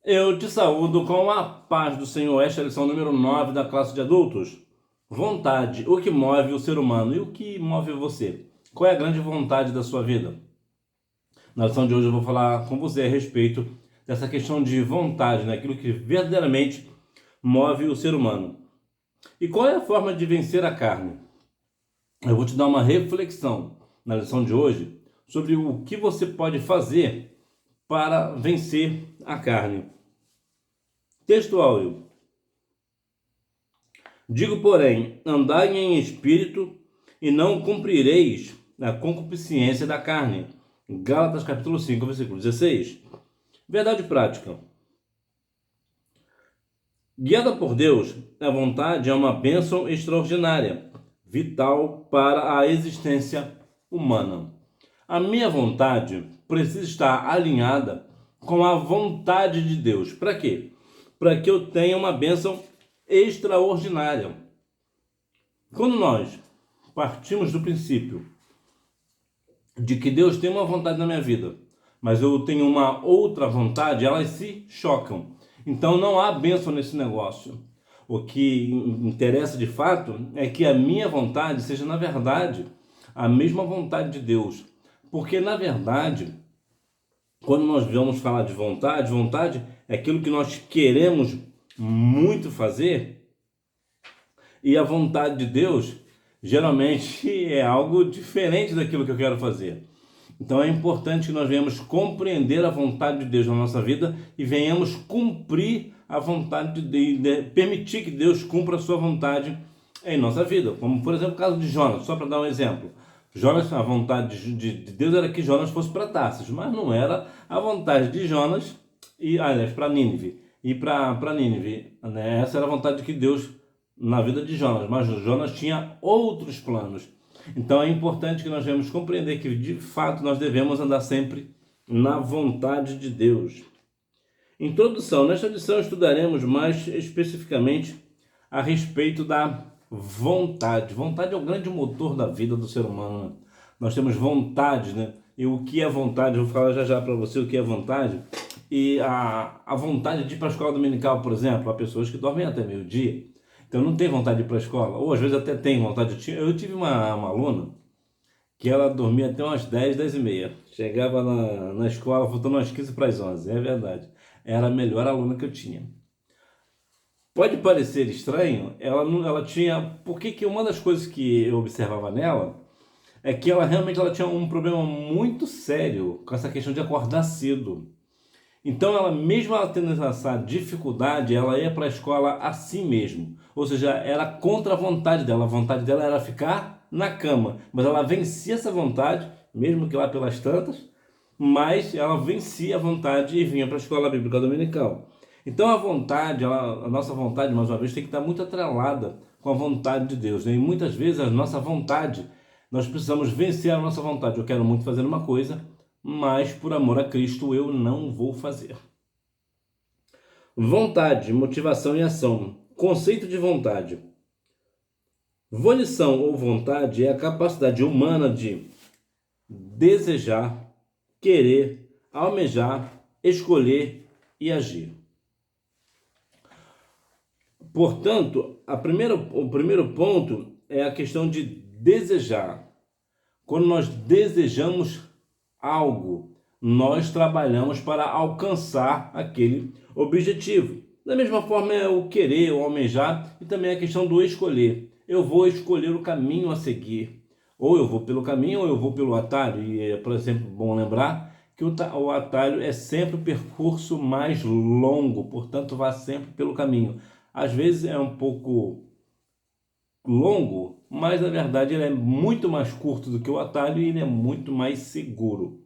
Eu te saúdo com a paz do Senhor. Esta é a lição número 9 da classe de adultos. Vontade, o que move o ser humano e o que move você? Qual é a grande vontade da sua vida? Na lição de hoje eu vou falar com você a respeito dessa questão de vontade, né? Aquilo que verdadeiramente move o ser humano. E qual é a forma de vencer a carne? Eu vou te dar uma reflexão na lição de hoje sobre o que você pode fazer para vencer a carne. Texto áureo. Digo, porém, andai em espírito e não cumprireis a concupiscência da carne. Gálatas capítulo 5, versículo 16. Verdade prática. Guiada por Deus, a vontade é uma bênção extraordinária, vital para a existência humana. A minha vontade precisa estar alinhada com a vontade de Deus. Para quê? Para que eu tenha uma bênção extraordinária. Quando nós partimos do princípio de que Deus tem uma vontade na minha vida, mas eu tenho uma outra vontade, elas se chocam. Então não há bênção nesse negócio. O que interessa de fato é que a minha vontade seja, na verdade, a mesma vontade de Deus. Porque, na verdade, quando nós vamos falar de vontade, vontade é aquilo que nós queremos muito fazer, e a vontade de Deus geralmente é algo diferente daquilo que eu quero fazer. Então é importante que nós venhamos compreender a vontade de Deus na nossa vida e venhamos cumprir a vontade de Deus, permitir que Deus cumpra a sua vontade em nossa vida. Como, por exemplo, o caso de Jonas, só para dar um exemplo. Jonas, a vontade de Deus era que Jonas fosse para Tarsis, mas não era a vontade de Jonas, aliás, para Nínive. E para Nínive, né? Essa era a vontade de Deus na vida de Jonas, mas Jonas tinha outros planos. Então é importante que nós venhamos compreender que, de fato, nós devemos andar sempre na vontade de Deus. Introdução. Nesta lição estudaremos mais especificamente a respeito da vontade. Vontade é o grande motor da vida do ser humano, né? Nós temos vontade, né? E o que é vontade? Eu vou falar já para você o que é vontade. E a vontade de ir para a escola dominical, por exemplo, há pessoas que dormem até meio-dia. Então não tem vontade de ir para a escola, ou às vezes até tem vontade. Eu tive uma aluna que ela dormia até umas 10, 10 e meia. Chegava na escola faltando umas 15 para as 11, é verdade. Era a melhor aluna que eu tinha. Pode parecer estranho, ela tinha... Porque que uma das coisas que eu observava nela é que ela tinha um problema muito sério com essa questão de acordar cedo. Então, mesmo ela tendo essa dificuldade, ela ia para a escola assim mesmo. Ou seja, era contra a vontade dela. A vontade dela era ficar na cama. Mas ela vencia essa vontade, mesmo que lá pelas tantas, mas ela vencia a vontade e vinha para a escola bíblica dominical. Então, a nossa vontade, mais uma vez, tem que estar muito atrelada com a vontade de Deus, né? E muitas vezes a nossa vontade, nós precisamos vencer a nossa vontade. Eu quero muito fazer uma coisa, mas por amor a Cristo eu não vou fazer. Vontade, motivação e ação. Conceito de vontade. Volição ou vontade é a capacidade humana de desejar, querer, almejar, escolher e agir. Portanto, o primeiro ponto é a questão de desejar. Quando nós desejamos algo, nós trabalhamos para alcançar aquele objetivo. Da mesma forma é o querer, o almejar, e também a questão do escolher. Eu vou escolher o caminho a seguir. Ou eu vou pelo caminho ou eu vou pelo atalho. E é, por exemplo, bom lembrar que o atalho é sempre o percurso mais longo, portanto vá sempre pelo caminho. Às vezes é um pouco longo, mas na verdade ele é muito mais curto do que o atalho e ele é muito mais seguro.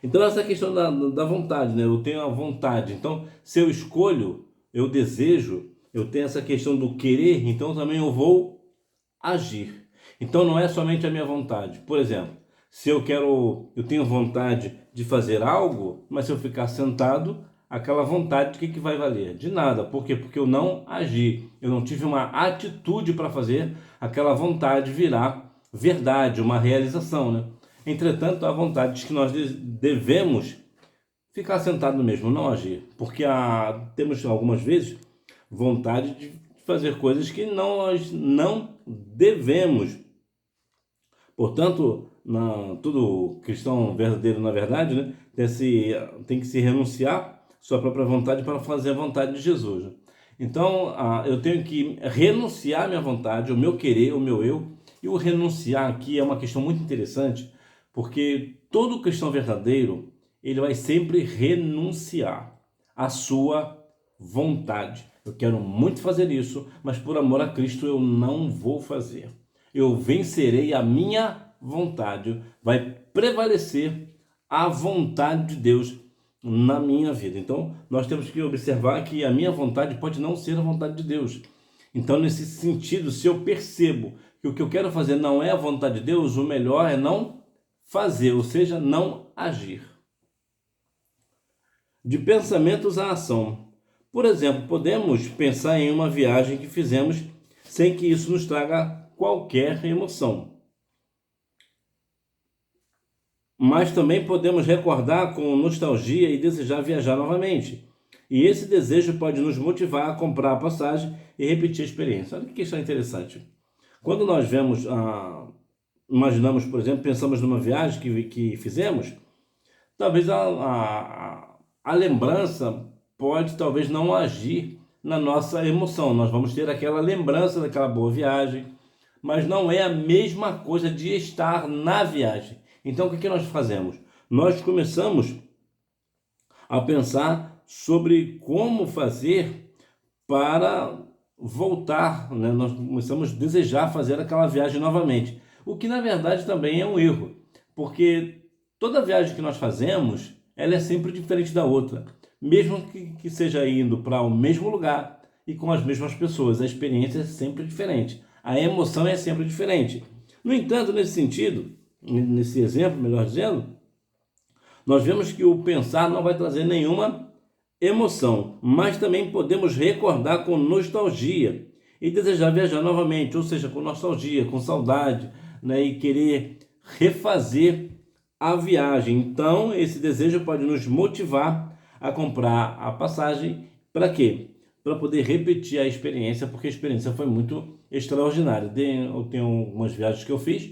Então essa questão da vontade, né? Eu tenho a vontade, então se eu escolho, eu desejo, eu tenho essa questão do querer, então também eu vou agir. Então não é somente a minha vontade. Por exemplo, se eu tenho vontade de fazer algo, mas se eu ficar sentado, aquela vontade, o que vai valer? De nada. Por quê? Porque eu não agi, eu não tive uma atitude para fazer aquela vontade virar verdade, uma realização, né? Entretanto, a vontade que nós devemos ficar sentado no mesmo, não agir. Porque temos algumas vezes vontade de fazer coisas que nós não devemos. Portanto, todo cristão verdadeiro, na verdade, né, tem que se renunciar sua própria vontade para fazer a vontade de Jesus, né? Então, eu tenho que renunciar à minha vontade, o meu querer, o meu eu. E o renunciar aqui é uma questão muito interessante, porque todo cristão verdadeiro, ele vai sempre renunciar à sua vontade. Eu quero muito fazer isso, mas por amor a Cristo eu não vou fazer. Eu vencerei a minha vontade, vai prevalecer a vontade de Deus na minha vida. Então, nós temos que observar que a minha vontade pode não ser a vontade de Deus. Então, nesse sentido, se eu percebo que o que eu quero fazer não é a vontade de Deus, o melhor é não fazer, ou seja, não agir. De pensamentos à ação. Por exemplo, podemos pensar em uma viagem que fizemos sem que isso nos traga qualquer emoção. Mas também podemos recordar com nostalgia e desejar viajar novamente. E esse desejo pode nos motivar a comprar a passagem e repetir a experiência. Olha que questão interessante. Quando nós imaginamos, por exemplo, pensamos numa viagem que fizemos, talvez a lembrança pode talvez não agir na nossa emoção. Nós vamos ter aquela lembrança daquela boa viagem, mas não é a mesma coisa de estar na viagem. Então, o que nós fazemos? Nós começamos a pensar sobre como fazer para voltar, né? Nós começamos a desejar fazer aquela viagem novamente, o que na verdade também é um erro, porque toda viagem que nós fazemos, ela é sempre diferente da outra, mesmo que seja indo para o mesmo lugar e com as mesmas pessoas, a experiência é sempre diferente, a emoção é sempre diferente. No entanto, nesse sentido, nesse exemplo, melhor dizendo, nós vemos que o pensar não vai trazer nenhuma emoção, mas também podemos recordar com nostalgia e desejar viajar novamente, ou seja, com nostalgia, com saudade, né, e querer refazer a viagem. Então, esse desejo pode nos motivar a comprar a passagem. Para quê? Para poder repetir a experiência, porque a experiência foi muito extraordinária. Eu tenho algumas viagens que eu fiz,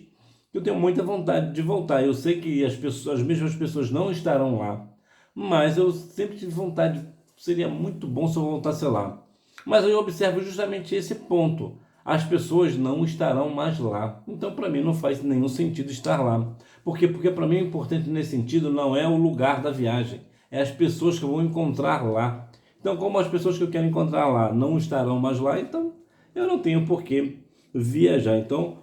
eu tenho muita vontade de voltar. Eu sei que as mesmas pessoas não estarão lá, mas eu sempre tive vontade, seria muito bom se eu voltasse lá. Mas eu observo justamente esse ponto. As pessoas não estarão mais lá. Então, para mim, não faz nenhum sentido estar lá. Por quê? Porque para mim o importante nesse sentido não é o lugar da viagem, é as pessoas que eu vou encontrar lá. Então, como as pessoas que eu quero encontrar lá não estarão mais lá, então eu não tenho por que viajar. Então,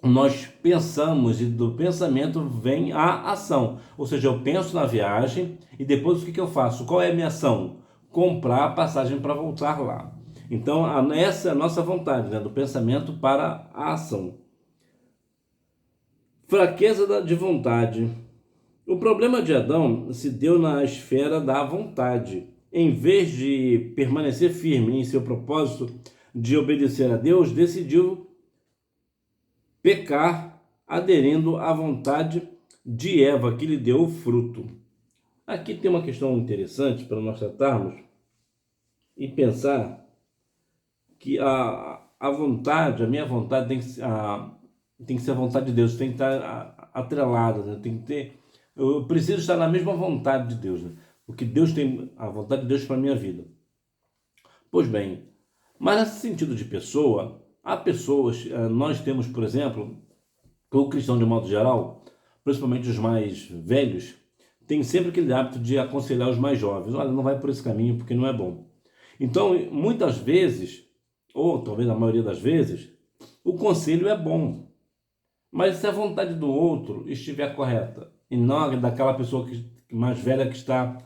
nós pensamos e do pensamento vem a ação. Ou seja, eu penso na viagem e depois o que eu faço? Qual é a minha ação? Comprar a passagem para voltar lá. Então, essa é a nossa vontade, né? Do pensamento para a ação. Fraqueza de vontade. O problema de Adão se deu na esfera da vontade. Em vez de permanecer firme em seu propósito de obedecer a Deus, decidiu pecar aderindo à vontade de Eva, que lhe deu o fruto. Aqui tem uma questão interessante para nós tratarmos e pensar que a vontade, a minha vontade tem que ser a vontade de Deus, tem que estar atrelada, né? Eu preciso estar na mesma vontade de Deus, né? O que Deus tem, a vontade de Deus para a minha vida. Pois bem, mas nesse sentido de pessoa, há pessoas, nós temos, por exemplo, o cristão de modo geral, principalmente os mais velhos, tem sempre aquele hábito de aconselhar os mais jovens. Olha, não vai por esse caminho porque não é bom. Então, muitas vezes, ou talvez a maioria das vezes, o conselho é bom. Mas se a vontade do outro estiver correta, e não daquela pessoa mais velha que está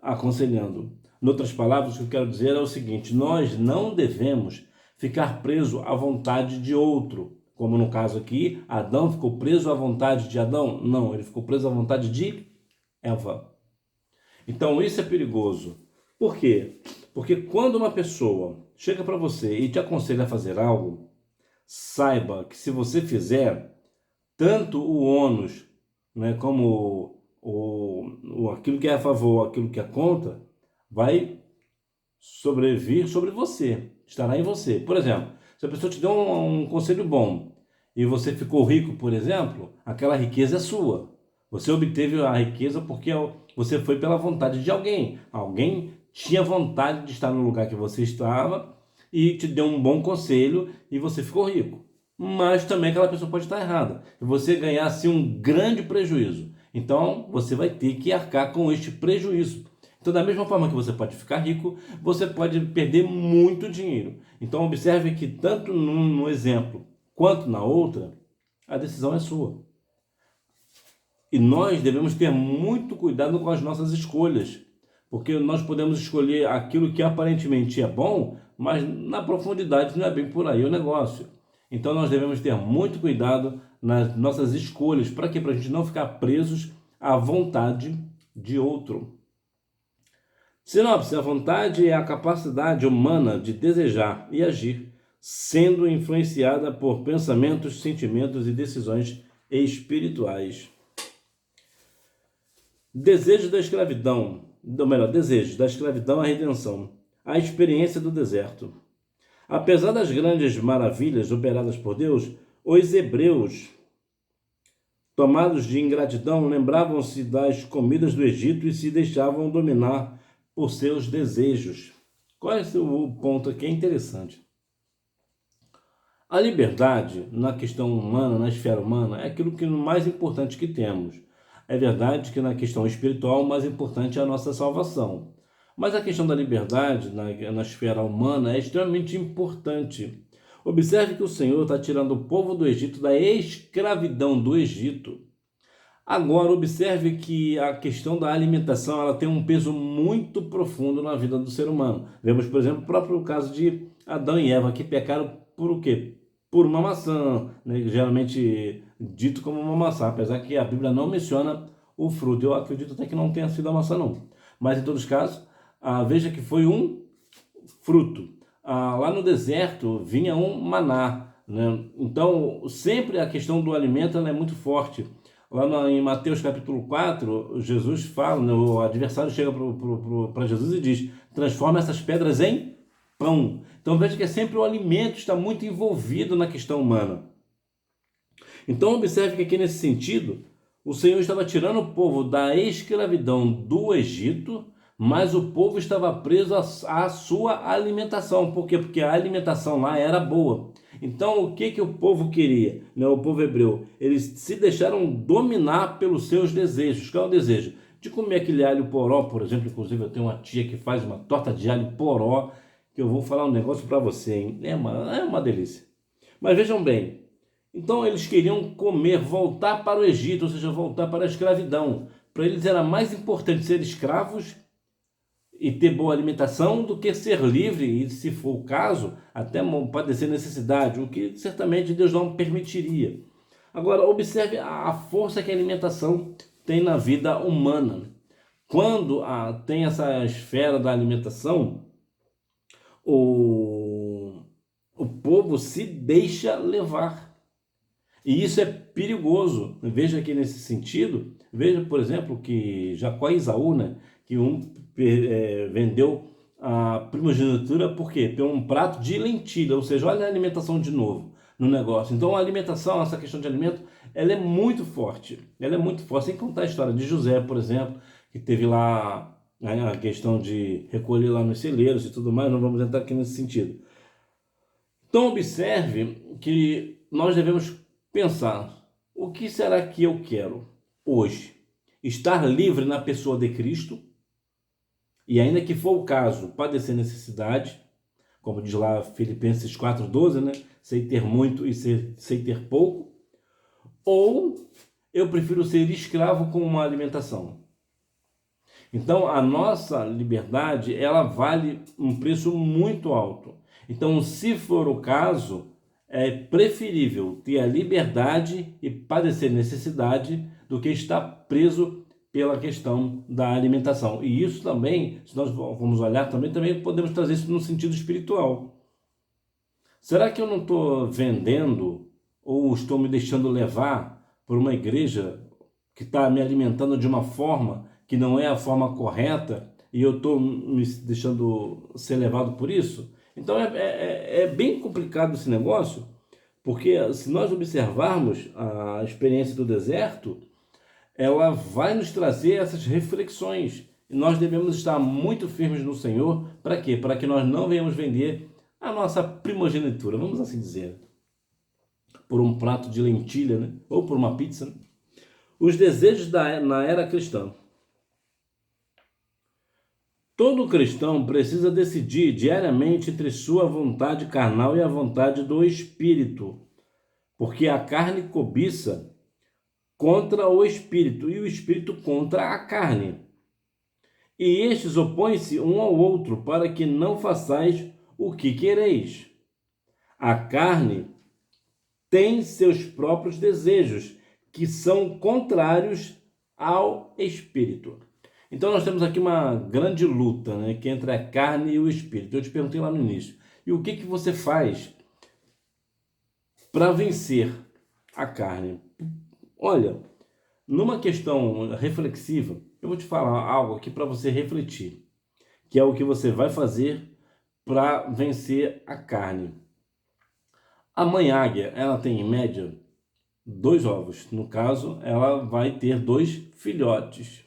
aconselhando. Em outras palavras, o que eu quero dizer é o seguinte: nós não devemos ficar preso à vontade de outro. Como no caso aqui, Adão ficou preso à vontade de Adão? Não, ele ficou preso à vontade de Eva. Então isso é perigoso. Por quê? Porque quando uma pessoa chega para você e te aconselha a fazer algo, saiba que se você fizer, tanto o ônus, né, como ou aquilo que é a favor, aquilo que é contra, vai sobrevir sobre você, estará em você. Por exemplo, se a pessoa te deu um conselho bom e você ficou rico, por exemplo, aquela riqueza é sua. Você obteve a riqueza porque você foi pela vontade de alguém. Alguém tinha vontade de estar no lugar que você estava e te deu um bom conselho e você ficou rico. Mas também aquela pessoa pode estar errada e você ganhar assim um grande prejuízo. Então você vai ter que arcar com este prejuízo. Então, da mesma forma que você pode ficar rico, você pode perder muito dinheiro. Então, observe que tanto no exemplo quanto na outra, a decisão é sua. E nós devemos ter muito cuidado com as nossas escolhas, porque nós podemos escolher aquilo que aparentemente é bom, mas na profundidade não é bem por aí o negócio. Então, nós devemos ter muito cuidado nas nossas escolhas. Para quê? Para a gente não ficar presos à vontade de outro. Sinopse: a vontade é a capacidade humana de desejar e agir, sendo influenciada por pensamentos, sentimentos e decisões espirituais. Desejo da escravidão, ou melhor, desejo da escravidão à redenção, a experiência do deserto. Apesar das grandes maravilhas operadas por Deus, os hebreus, tomados de ingratidão, lembravam-se das comidas do Egito e se deixavam dominar por seus desejos. Qual é o ponto aqui? É interessante. A liberdade na questão humana, na esfera humana, é aquilo que mais importante que temos. É verdade que na questão espiritual, o mais importante é a nossa salvação. Mas a questão da liberdade na esfera humana é extremamente importante. Observe que o Senhor está tirando o povo do Egito da escravidão do Egito. Agora, observe que a questão da alimentação ela tem um peso muito profundo na vida do ser humano. Vemos, por exemplo, o próprio caso de Adão e Eva, que pecaram por o quê? Por uma maçã, né? Geralmente dito como uma maçã, apesar que a Bíblia não menciona o fruto. Eu acredito até que não tenha sido a maçã, não. Mas, em todos os casos, veja que foi um fruto. Lá no deserto vinha um maná, né? Então, sempre a questão do alimento ela é muito forte. Lá em Mateus capítulo 4, Jesus fala, né, o adversário chega para Jesus e diz: transforma essas pedras em pão. Então veja que é sempre o alimento está muito envolvido na questão humana. Então observe que aqui nesse sentido, o Senhor estava tirando o povo da escravidão do Egito, mas o povo estava preso à sua alimentação. Por quê? Porque a alimentação lá era boa. Então, o que o povo queria, né? O povo hebreu? Eles se deixaram dominar pelos seus desejos. Qual é o desejo? De comer aquele alho poró, por exemplo. Inclusive, eu tenho uma tia que faz uma torta de alho poró, que eu vou falar um negócio para você, hein? É uma delícia. Mas vejam bem, então eles queriam comer, voltar para o Egito, ou seja, voltar para a escravidão. Para eles era mais importante ser escravos e ter boa alimentação do que ser livre e, se for o caso, até padecer necessidade, o que certamente Deus não permitiria. Agora, observe a força que a alimentação tem na vida humana. Quando tem essa esfera da alimentação, o povo se deixa levar. E isso é perigoso. Veja que nesse sentido, veja, por exemplo, que Jacó e Esaú, né, que vendeu a primogenitura por quê? Por um prato de lentilha, ou seja, olha a alimentação de novo no negócio. Então a alimentação, essa questão de alimento, ela é muito forte. Ela é muito forte. Sem contar a história de José, por exemplo, que teve lá a questão de recolher lá nos celeiros e tudo mais, não vamos entrar aqui nesse sentido. Então observe que nós devemos pensar: o que será que eu quero hoje? Estar livre na pessoa de Cristo, e ainda que for o caso, padecer necessidade, como diz lá Filipenses 4,12, né? Sei ter muito e sei ter pouco, ou eu prefiro ser escravo com uma alimentação. Então a nossa liberdade, ela vale um preço muito alto. Então, se for o caso, é preferível ter a liberdade e padecer necessidade do que estar preso pela questão da alimentação. E isso também, se nós vamos olhar, também podemos trazer isso no sentido espiritual. Será que eu não estou vendendo ou estou me deixando levar por uma igreja que está me alimentando de uma forma que não é a forma correta e eu estou me deixando ser levado por isso. Então é bem complicado esse negócio, porque se nós observarmos a experiência do deserto, ela vai nos trazer essas reflexões. E nós devemos estar muito firmes no Senhor. Para quê? Para que nós não venhamos vender a nossa primogenitura, vamos assim dizer, por um prato de lentilha, né? Ou por uma pizza, né? Os desejos na era cristã. Todo cristão precisa decidir diariamente entre sua vontade carnal e a vontade do Espírito, porque a carne cobiça contra o Espírito e o Espírito contra a carne. E estes opõem-se um ao outro para que não façais o que quereis. A carne tem seus próprios desejos, que são contrários ao Espírito. Então nós temos aqui uma grande luta, né, que é entre a carne e o Espírito. Eu te perguntei lá no início. E o que você faz para vencer a carne? Olha, numa questão reflexiva, eu vou te falar algo aqui para você refletir, que é o que você vai fazer para vencer a carne. A mãe águia, ela tem em média 2 ovos. No caso, ela vai ter 2 filhotes.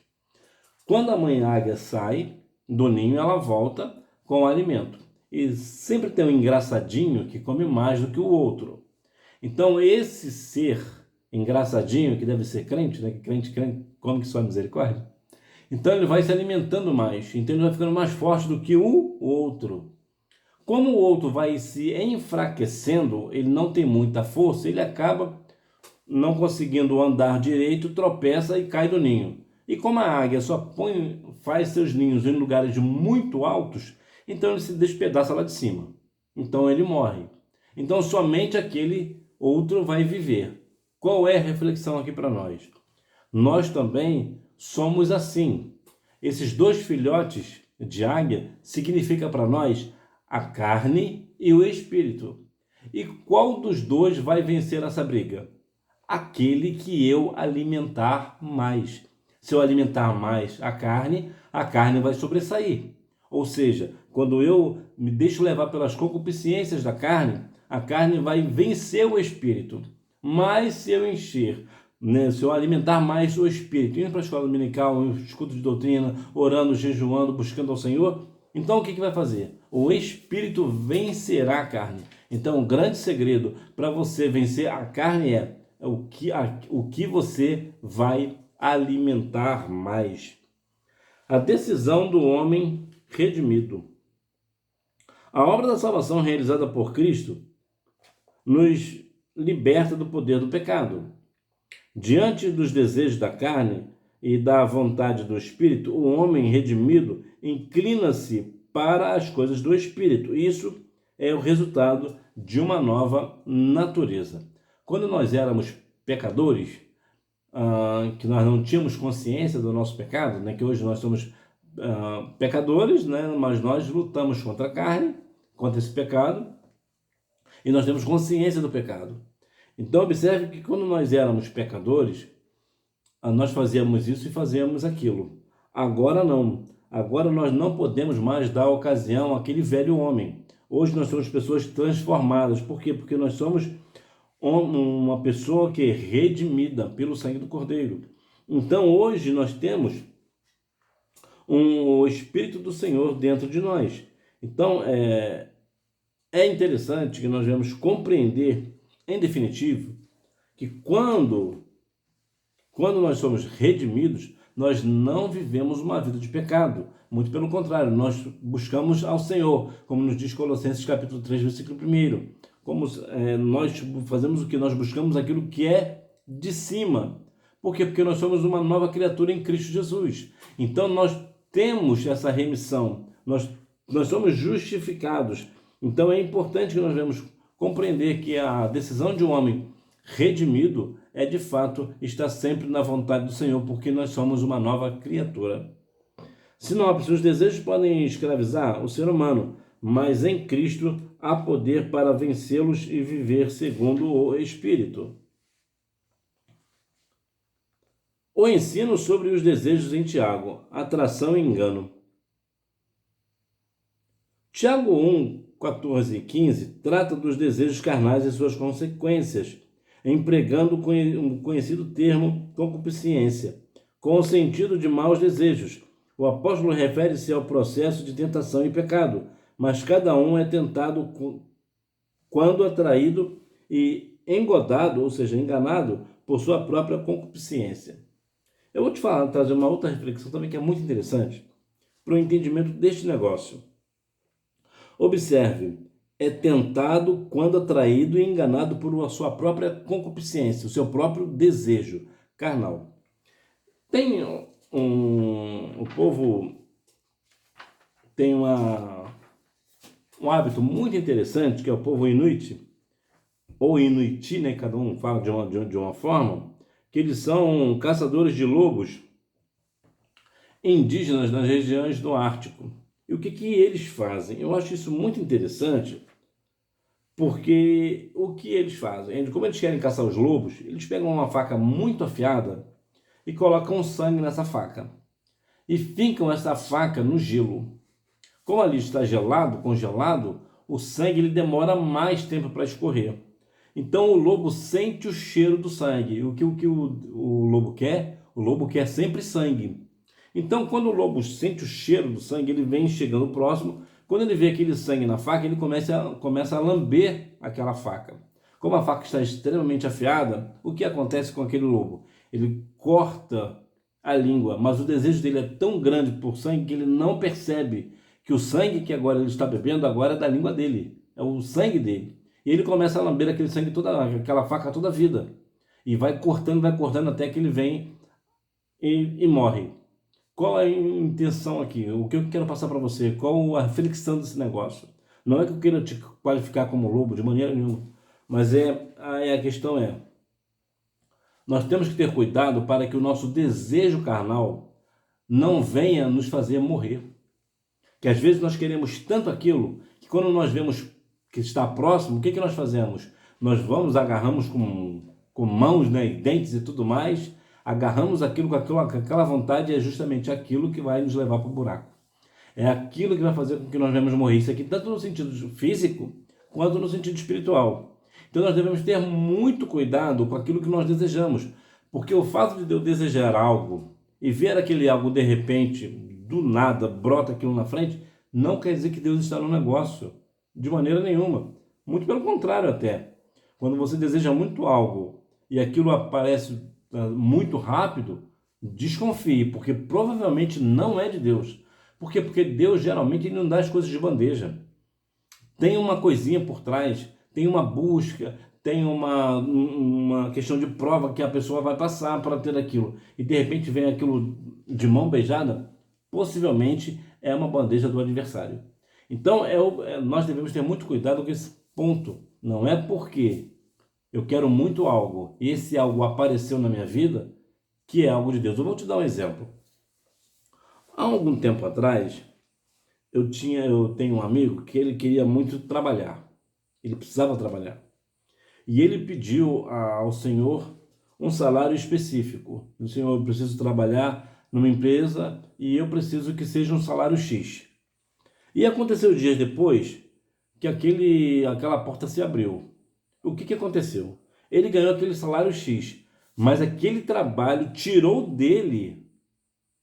Quando a mãe águia sai do ninho, ela volta com o alimento. E sempre tem um engraçadinho que come mais do que o outro. Então, esse ser engraçadinho, que deve ser crente, né? Que crente come que só misericórdia. Então, ele vai se alimentando mais. Então, ele vai ficando mais forte do que o outro. Como o outro vai se enfraquecendo, ele não tem muita força, ele acaba não conseguindo andar direito, tropeça e cai do ninho. E como a águia só faz seus ninhos em lugares muito altos, então ele se despedaça lá de cima. Então ele morre. Então somente aquele outro vai viver. Qual é a reflexão aqui para nós? Nós também somos assim. Esses 2 filhotes de águia significa para nós a carne e o espírito. E qual dos 2 vai vencer essa briga? Aquele que eu alimentar mais. Se eu alimentar mais a carne vai sobressair. Ou seja, quando eu me deixo levar pelas concupiscências da carne, a carne vai vencer o espírito. Mas se eu encher, né, se eu alimentar mais o espírito, indo para a escola dominical, um estudo de doutrina, orando, jejuando, buscando ao Senhor, então o que vai fazer? O espírito vencerá a carne. Então o grande segredo para você vencer a carne é o que você vai alimentar mais. A decisão do homem redimido. A obra da salvação realizada por Cristo nos liberta do poder do pecado. Diante dos desejos da carne e da vontade do Espírito, o homem redimido inclina-se para as coisas do Espírito. Isso é o resultado de uma nova natureza. Quando nós éramos pecadores, que nós não tínhamos consciência do nosso pecado, né? Que hoje nós somos pecadores, né? Mas nós lutamos contra a carne, contra esse pecado, e nós temos consciência do pecado. Então observe que quando nós éramos pecadores, nós fazíamos isso e fazíamos aquilo. Agora não. Agora nós não podemos mais dar ocasião àquele velho homem. Hoje nós somos pessoas transformadas. Por quê? Porque nós somos uma pessoa que é redimida pelo sangue do Cordeiro. Então hoje nós temos o Espírito do Senhor dentro de nós. Então é interessante que nós vamos compreender, em definitivo, que quando nós somos redimidos, nós não vivemos uma vida de pecado. Muito pelo contrário, nós buscamos ao Senhor, como nos diz Colossenses capítulo 3, versículo 1. Como nós fazemos o que? Nós buscamos aquilo que é de cima. Por quê? Porque nós somos uma nova criatura em Cristo Jesus. Então nós temos essa remissão, nós somos justificados. Então é importante que nós devemos compreender que a decisão de um homem redimido é de fato estar sempre na vontade do Senhor, porque nós somos uma nova criatura. Sinopse: os desejos podem escravizar o ser humano, mas em Cristo há poder para vencê-los e viver segundo o Espírito. O ensino sobre os desejos em Tiago, atração e engano. Tiago 1, 14 e 15 trata dos desejos carnais e suas consequências, empregando um conhecido termo concupiscência, com o sentido de maus desejos. O apóstolo refere-se ao processo de tentação e pecado, mas cada um é tentado quando atraído e engodado, ou seja, enganado, por sua própria concupiscência. Eu vou te falar, trazer uma outra reflexão também que é muito interessante para o entendimento deste negócio. Observe, é tentado quando atraído e enganado por sua própria concupiscência, o seu próprio desejo carnal. Tem o povo tem um hábito muito interessante, que é o povo Inuit, ou Inuiti, né? Cada um fala de uma forma, que eles são caçadores de lobos indígenas nas regiões do Ártico. E o que eles fazem? Eu acho isso muito interessante, porque o que eles fazem? Como eles querem caçar os lobos, eles pegam uma faca muito afiada e colocam sangue nessa faca. E fincam essa faca no gelo. Como ali está gelado, congelado, o sangue ele demora mais tempo para escorrer. Então o lobo sente o cheiro do sangue. O que o lobo quer? O lobo quer sempre sangue. Então, quando o lobo sente o cheiro do sangue, ele vem chegando próximo. Quando ele vê aquele sangue na faca, ele começa a lamber aquela faca. Como a faca está extremamente afiada, o que acontece com aquele lobo? Ele corta a língua, mas o desejo dele é tão grande por sangue que ele não percebe que o sangue que agora ele está bebendo agora é da língua dele, é o sangue dele. E ele começa a lamber aquele sangue, aquela faca toda a vida. E vai cortando até que ele vem e morre. Qual é a intenção aqui? O que eu quero passar para você? Qual a reflexão desse negócio? Não é que eu queira te qualificar como lobo, de maneira nenhuma. Mas a questão nós temos que ter cuidado para que o nosso desejo carnal não venha nos fazer morrer. Que às vezes nós queremos tanto aquilo, que quando nós vemos que está próximo, o que nós fazemos? Nós agarramos com mãos, né, e dentes e tudo mais, agarramos aquilo com aquela vontade, e é justamente aquilo que vai nos levar para o buraco. É aquilo que vai fazer com que nós venhamos morrer. Isso aqui tanto no sentido físico, quanto no sentido espiritual. Então nós devemos ter muito cuidado com aquilo que nós desejamos, porque o fato de eu desejar algo e ver aquele algo de repente, do nada, brota aquilo na frente, não quer dizer que Deus está no negócio, de maneira nenhuma. Muito pelo contrário até. Quando você deseja muito algo e aquilo aparece muito rápido, desconfie, porque provavelmente não é de Deus. Por quê? Porque Deus geralmente ele não dá as coisas de bandeja. Tem uma coisinha por trás, tem uma busca, tem uma questão de prova que a pessoa vai passar para ter aquilo. E de repente vem aquilo de mão beijada, possivelmente é uma bandeja do adversário. Então nós devemos ter muito cuidado com esse ponto. Não é porque eu quero muito algo e esse algo apareceu na minha vida que é algo de Deus. Eu vou te dar um exemplo. Há algum tempo atrás, eu tenho um amigo que ele queria muito trabalhar. Ele precisava trabalhar. E ele pediu ao Senhor um salário específico. O Senhor, eu preciso trabalhar numa empresa e eu preciso que seja um salário X. E aconteceu dias depois que aquela porta se abriu. O que aconteceu? Ele ganhou aquele salário X, mas aquele trabalho tirou dele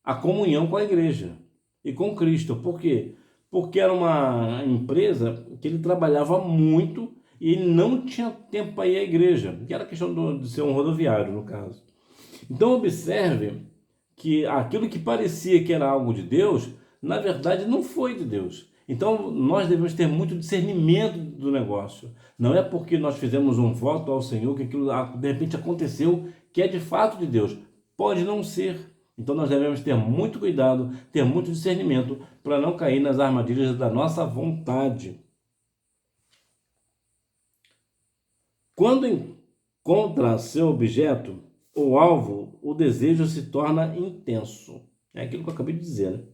a comunhão com a igreja e com Cristo. Por quê? Porque era uma empresa que ele trabalhava muito e ele não tinha tempo para ir à igreja, que era a questão de ser um rodoviário, no caso. Então observe que aquilo que parecia que era algo de Deus, na verdade não foi de Deus. Então nós devemos ter muito discernimento do negócio. Não é porque nós fizemos um voto ao Senhor que aquilo de repente aconteceu que é de fato de Deus. Pode não ser. Então nós devemos ter muito cuidado, ter muito discernimento para não cair nas armadilhas da nossa vontade. Quando encontra seu objeto ou alvo, o desejo se torna intenso. É aquilo que eu acabei de dizer, né?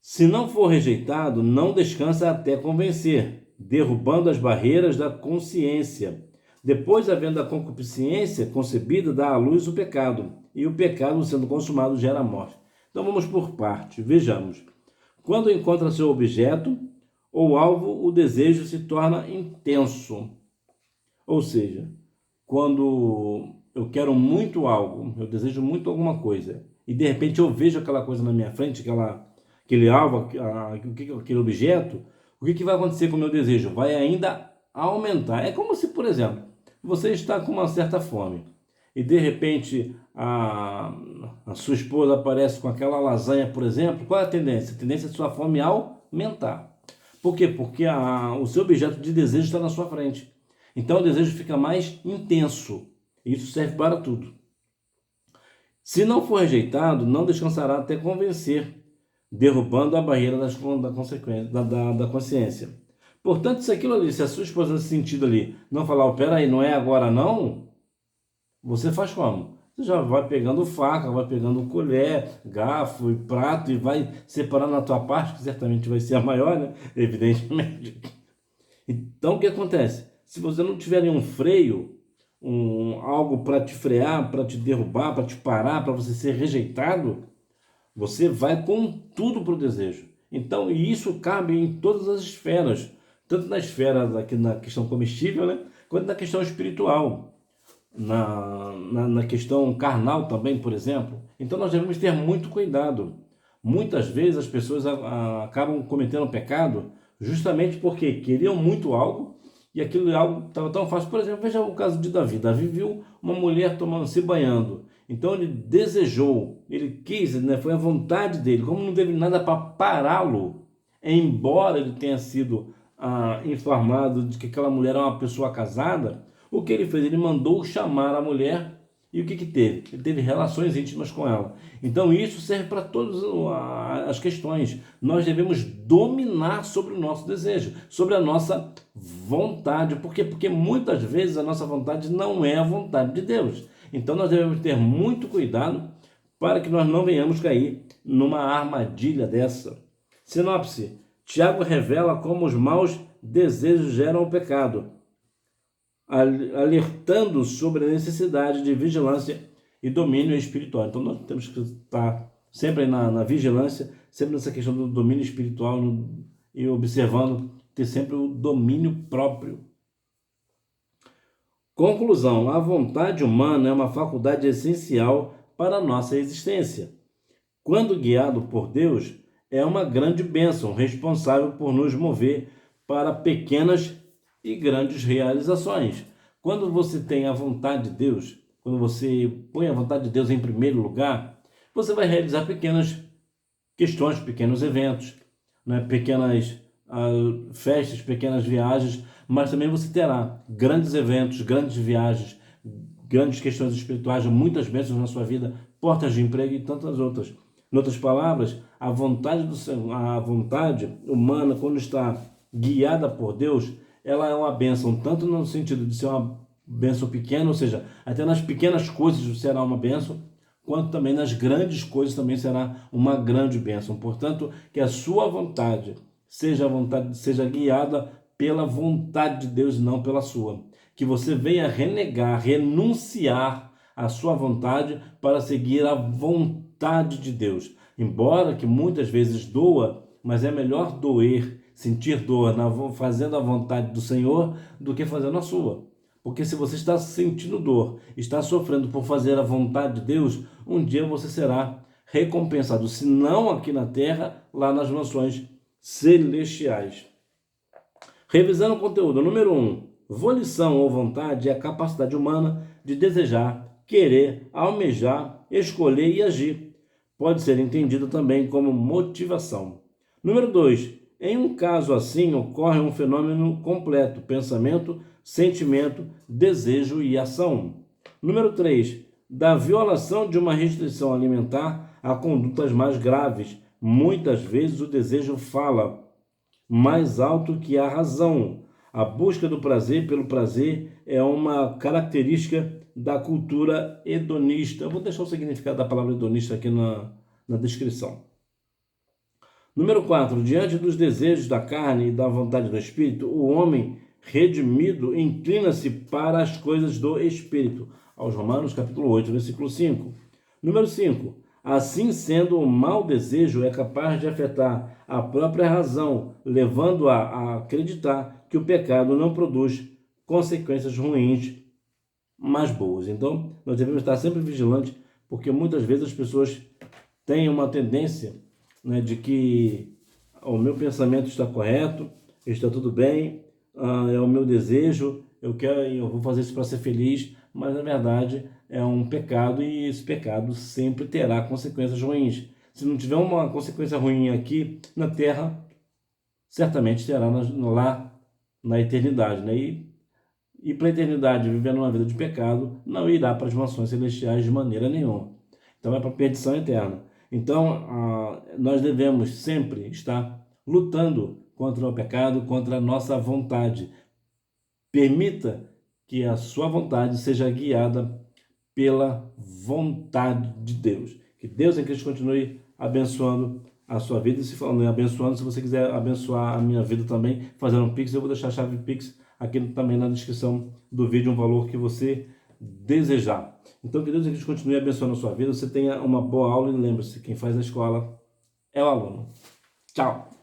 Se não for rejeitado, não descansa até convencer, derrubando as barreiras da consciência. Depois, havendo a concupiscência concebida, dá à luz o pecado, e o pecado, sendo consumado, gera a morte. Então vamos por parte. Vejamos. Quando encontra seu objeto ou alvo, o desejo se torna intenso. Ou seja, quando eu quero muito algo, eu desejo muito alguma coisa, e de repente eu vejo aquela coisa na minha frente, aquele alvo, aquele objeto, o que vai acontecer com o meu desejo? Vai ainda aumentar. É como se, por exemplo, você está com uma certa fome e de repente a sua esposa aparece com aquela lasanha, por exemplo. Qual é a tendência? A tendência é a sua fome aumentar. Por quê? Porque o seu objeto de desejo está na sua frente. Então o desejo fica mais intenso. Isso serve para tudo. Se não for rejeitado, não descansará até convencer, derrubando a barreira da consciência. Portanto, se aquilo ali, se a sua esposa nesse sentido ali não falar, peraí, não é agora não, você faz como? Você já vai pegando faca, vai pegando colher, garfo e prato e vai separando a tua parte, que certamente vai ser a maior, né? Evidentemente. Então, o que acontece? Se você não tiver nenhum freio, algo para te frear, para te derrubar, para te parar, para você ser rejeitado, você vai com tudo para o desejo. Então, e isso cabe em todas as esferas, tanto na esfera aqui na questão comestível, né, quanto na questão espiritual, na questão carnal também, por exemplo. Então, nós devemos ter muito cuidado. Muitas vezes as pessoas acabam cometendo pecado justamente porque queriam muito algo e aquilo algo estava tão fácil. Por exemplo, veja o caso de Davi. Davi viu uma mulher se banhando. Então ele desejou, ele quis, né, foi a vontade dele. Como não teve nada para pará-lo, embora ele tenha sido informado de que aquela mulher era uma pessoa casada, o que ele fez? Ele mandou chamar a mulher e o que teve? Ele teve relações íntimas com ela. Então isso serve para todas as questões. Nós devemos dominar sobre o nosso desejo, sobre a nossa vontade. Por quê? Porque muitas vezes a nossa vontade não é a vontade de Deus. Então nós devemos ter muito cuidado para que nós não venhamos cair numa armadilha dessa. Sinopse. Tiago revela como os maus desejos geram o pecado, alertando sobre a necessidade de vigilância e domínio espiritual. Então nós temos que estar sempre na vigilância, sempre nessa questão do domínio espiritual e observando ter sempre o domínio próprio. Conclusão: a vontade humana é uma faculdade essencial para a nossa existência. Quando guiado por Deus, é uma grande bênção, responsável por nos mover para pequenas e grandes realizações. Quando você tem a vontade de Deus, quando você põe a vontade de Deus em primeiro lugar, você vai realizar pequenas questões, pequenos eventos, né? Pequenas festas, pequenas viagens, mas também você terá grandes eventos, grandes viagens, grandes questões espirituais, muitas bênçãos na sua vida, portas de emprego e tantas outras. Em outras palavras, a vontade humana, quando está guiada por Deus, ela é uma bênção, tanto no sentido de ser uma bênção pequena, ou seja, até nas pequenas coisas será uma bênção, quanto também nas grandes coisas também será uma grande bênção. Portanto, que a sua vontade seja guiada pela vontade de Deus e não pela sua. Que você venha renegar, renunciar à sua vontade para seguir a vontade de Deus. Embora que muitas vezes doa, mas é melhor doer, sentir dor fazendo a vontade do Senhor do que fazendo a sua. Porque se você está sentindo dor, está sofrendo por fazer a vontade de Deus, um dia você será recompensado, se não aqui na terra, lá nas mansões celestiais. Revisando o conteúdo, número 1. Volição ou vontade é a capacidade humana de desejar, querer, almejar, escolher e agir. Pode ser entendido também como motivação. Número 2. Em um caso assim, ocorre um fenômeno completo: pensamento, sentimento, desejo e ação. Número 3. Da violação de uma restrição alimentar a condutas mais graves. Muitas vezes o desejo fala mais alto que a razão. A busca do prazer pelo prazer é uma característica da cultura hedonista. Eu vou deixar o significado da palavra hedonista aqui na descrição. Número 4. Diante dos desejos da carne e da vontade do espírito, o homem redimido, inclina-se para as coisas do Espírito. Aos Romanos, capítulo 8, versículo 5. Número 5. Assim sendo, o mau desejo é capaz de afetar a própria razão, levando-a a acreditar que o pecado não produz consequências ruins, mas boas. Então, nós devemos estar sempre vigilantes, porque muitas vezes as pessoas têm uma tendência, né, de que o meu pensamento está correto, está tudo bem, é o meu desejo, eu vou fazer isso para ser feliz, mas na verdade é um pecado e esse pecado sempre terá consequências ruins. Se não tiver uma consequência ruim aqui na terra, certamente terá lá na eternidade, né? E para a eternidade, vivendo uma vida de pecado, não irá para as mansões celestiais de maneira nenhuma. Então é para a perdição eterna. Então, nós devemos sempre estar lutando contra o pecado, contra a nossa vontade. Permita que a sua vontade seja guiada pela vontade de Deus. Que Deus em Cristo continue abençoando a sua vida. E se falando em abençoando, se você quiser abençoar a minha vida também, fazendo um Pix, eu vou deixar a chave Pix aqui também na descrição do vídeo, um valor que você desejar. Então, que Deus em Cristo continue abençoando a sua vida. Você tenha uma boa aula e lembre-se, quem faz a escola é o aluno. Tchau!